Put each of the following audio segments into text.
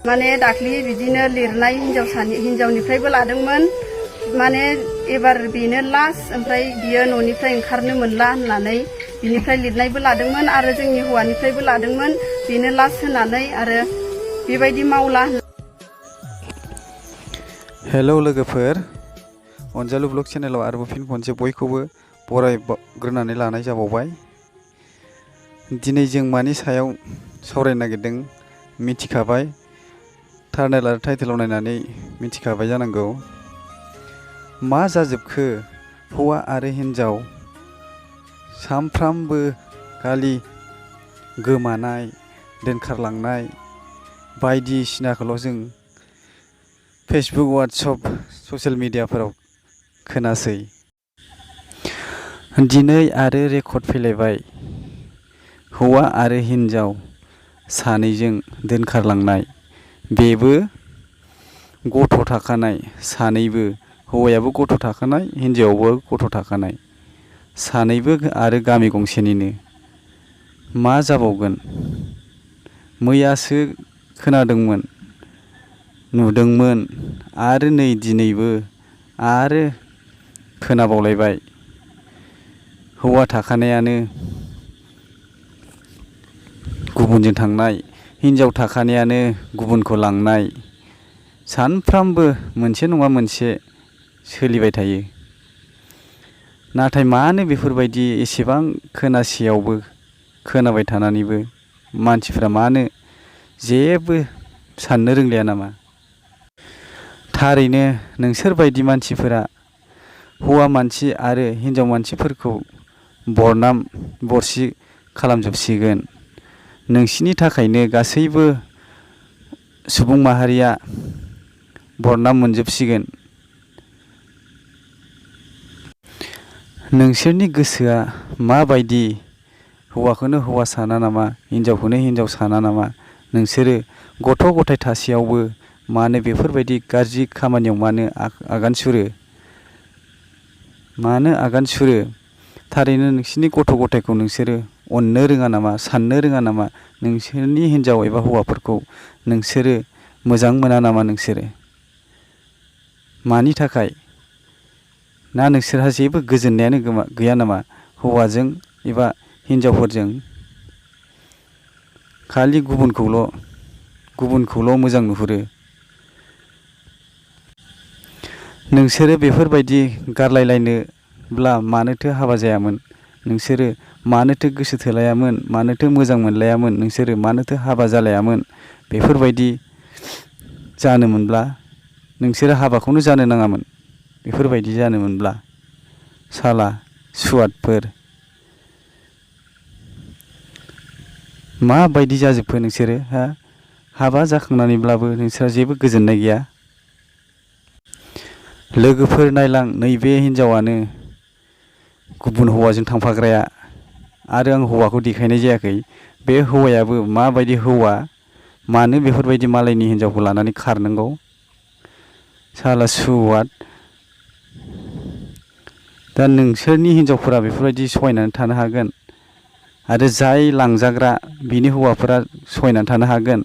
माने दाख्लि बिदिनो लिरनाय हिन्जावनिफ्रायबो लादोंमोन माने एबार बेनो लास्ट ओमफ्राय बियो न'निफ्राय ओंखारनो मोनला होननानै बिनिफ्राय लिरनायबो लादोंमोन आरो जोंनि हौवानिफ्रायबो लादोंमोन बेनो लास्ट होननानै आरो बेबायदि मावला। हेलौ लोगोफोर, अनजालु ब्लग चेनेलाव आरोबाव फिन खनसे बयखौबो बरायग्रोनानै लानाय जाबावबाय। दिनै जों मानि सायाव सावरायनो नागिरदों मिथिखाबाय, थारनेल आरो टाइटेलाव नायनानै मिथिखाबाय जानांगौ। मा जाजोबखो हौवा आरो हिन्जाव सामफ्रामबो खालि गोमानाय दोनखारलांनाय बायदिसिनाखौल' जों फेसबुक वाट्सएप ससियेल मिडियाफोराव खोनासै। दिनै आरो रेकर्ड फैलायबाय, हौवा आरो हिन्जाव सानैजों दोनखारलांनाय, बेबो गथ' थाखानाय सानैबो, हौवायाबो गथ' थाखानाय हिन्जावाबो गथ' थाखानाय सानैबो आरो गामि गंसेनिनो। मा जाबावगोन? मैयासो खोनादोंमोन नुदोंमोन आरो नै दिनैबो आरो खोनाबावलायबाय, हौवा थाखानायानो गुबुनजों थांनाय, हिन्जाव थाखानायानो गुबुनखौ लांनाय, सानफ्रामबो मोनसे नङा मोनसे सोलिबाय थायो। नाथाय मानो बेफोरबायदि एसेबां खोनासेयावबो खोनाबाय थानानैबो मानसिफ्रा मानो जेबो साननो रोंलिया नामा? थारैनो नोंसोरबायदि मानसिफोरा हौवा मानसि आरो हिन्जाव मानसिफोरखौ बरनाम बरसि खालामजोबसिगोन। नोंसिनि थाखायनो गासैबो सुबुं माहारिया बरनाम मोनजोबसिगोन। नोंसोरनि गोसोआ माबायदि? हौवाखौनो हौवा साना नामा? हिन्जावखौनो हिन्जाव साना नामा? नोंसोरो गथ' गथाय थासेयावबो मानो बेफोरबायदि गाज्रि खामानियाव मानो आगान सुरो? मानो आगान सुरो? थारैनो नोंसोरनि गथ' गथायखौ नोंसोरो अननो रोङा नामा? साननो रोङा नामा? नोंसोरनि हिन्जाव एबा हौवाफोरखौ नोंसोरो मोजां मोना नामा? नोंसोरो मानि थाखाय? ना नोंसोरहा जेबो गोजोननायानो गैया नामा हौवाजों एबा हिन्जावफोरजों? खालि गुबुनखौल' मोजां नुहुरो। नोंसोरो बेफोरबायदि गारलायलायनोब्ला मानोथो हाबा जायामोन? नोंसोरो मानोथो गोसो थोलायामोन? मानोथो मोजां मोनलायामोन? नोंसोरो मानोथो हाबा जालायामोन? बेफोरबायदि जानो मोनब्ला नोंसोरो हाबाखौनो जानो नाङामोन। बेफोरबायदि जानो मोनब्ला साला सुवादफोर। माबायदि जाजोबखो नोंसोरो? हाबा जाखांनानैब्लाबो नोंसोरहा जेबो गोजोननाय गैया? लोगोफोर नायलां, नैबे हिन्जावानो गुबुन हौवाजों थांफाग्राया, आरो आं हौवाखौ देखायनाय जायाखै। बे हौवायाबो माबायदि हौवा? मानो बेफोरबायदि मालायनि हिन्जावखौ लानानै खारनांगौ? साला सुवाद। दा नोंसोरनि हिन्जावफोरा बेफोरबायदि सहायनानै थानो हागोन? आरो जाय लांजाग्रा बिनि हौवाफोरा सहायनानै थानो हागोन?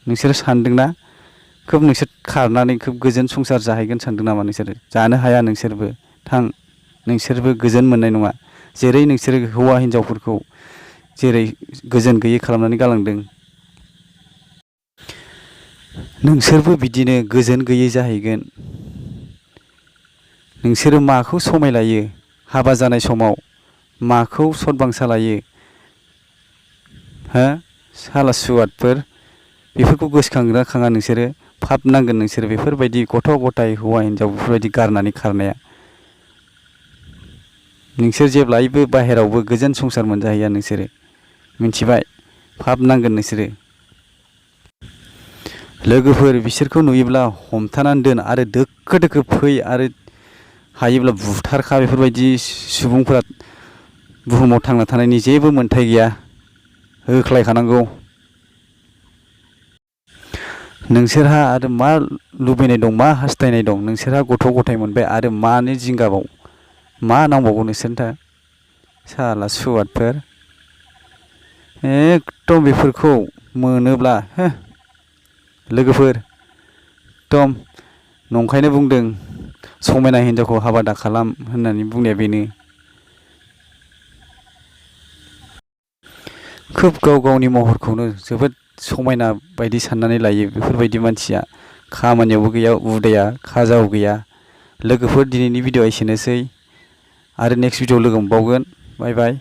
नोंसोरो सानदोंना खोब नोंसोर खारनानै खोब गोजोन संसार जाहैगोन सानदों नामा? नोंसोरो जानो हाया। नोंसोरबो थां, नोंसोरबो गोजोन मोननाय नङा। जेरै नोंसोरो हौवा हिन्जावफोरखौ जेरै गोजोन गैयै खालामनानै गालांदों, नोंसोरबो बिदिनो गोजोन गैयै जाहैगोन। नोंसोरो माखौ समायलायो? हाबा जानाय समाव माखौ सदबांसा लायो? साला सुवादफोर। बेफोरखौ गोसोखांगोना खाङा नोंसोरो? पाप नांगोन नोंसोरो बेफोरबायदि गथ' गथाय हौवा हिन्जाव बेफोरबायदि गारनानै खारनाया। नोंसोर जेब्लायबो बाहेरावबो गोजोन संसार मोनजाहैया नोंसोरो, मिथिबाय? पाप नांगोन नोंसोरो। लोगोफोर, बिसोरखौ नुयोब्ला हमथानानै दोन आरो दोखो दोखो फै आरो हायोब्ला बुथारखा। बेफोरबायदि सुबुंफोरा बुहुमाव थांना थानायनि जेबो मोन्थाय गैया। होख्लायखानांगौ। नोंसोरहा आरो मा लुबैनाय दं? मा हास्थायनाय दं? नोंसोरहा गथ' गथाय मोनबाय आरो मानो जिंगाबाव? मा नांबावगौ नोंसोरनो? साला सुवादफोर। एकदम बेफोरखौ मोनोब्ला लोगोफोर एकदम नंखायनो बुंदों समायना हिन्जावखौ हाबा दा खालाम होननानै बुंनाया बेनो। खोब गाव गावनि महरखौनो जोबोद समायना बायदि साननानै लायो बेफोरबायदि मानसिया। खामानियावबो गैया उदाया खाजायाव गैया। लोगोफोर दिनैनि भिडिअ'आ एसेनोसै आरो नेक्स्ट भिडिअ लोगो मोनबावगोन। बाय बाय।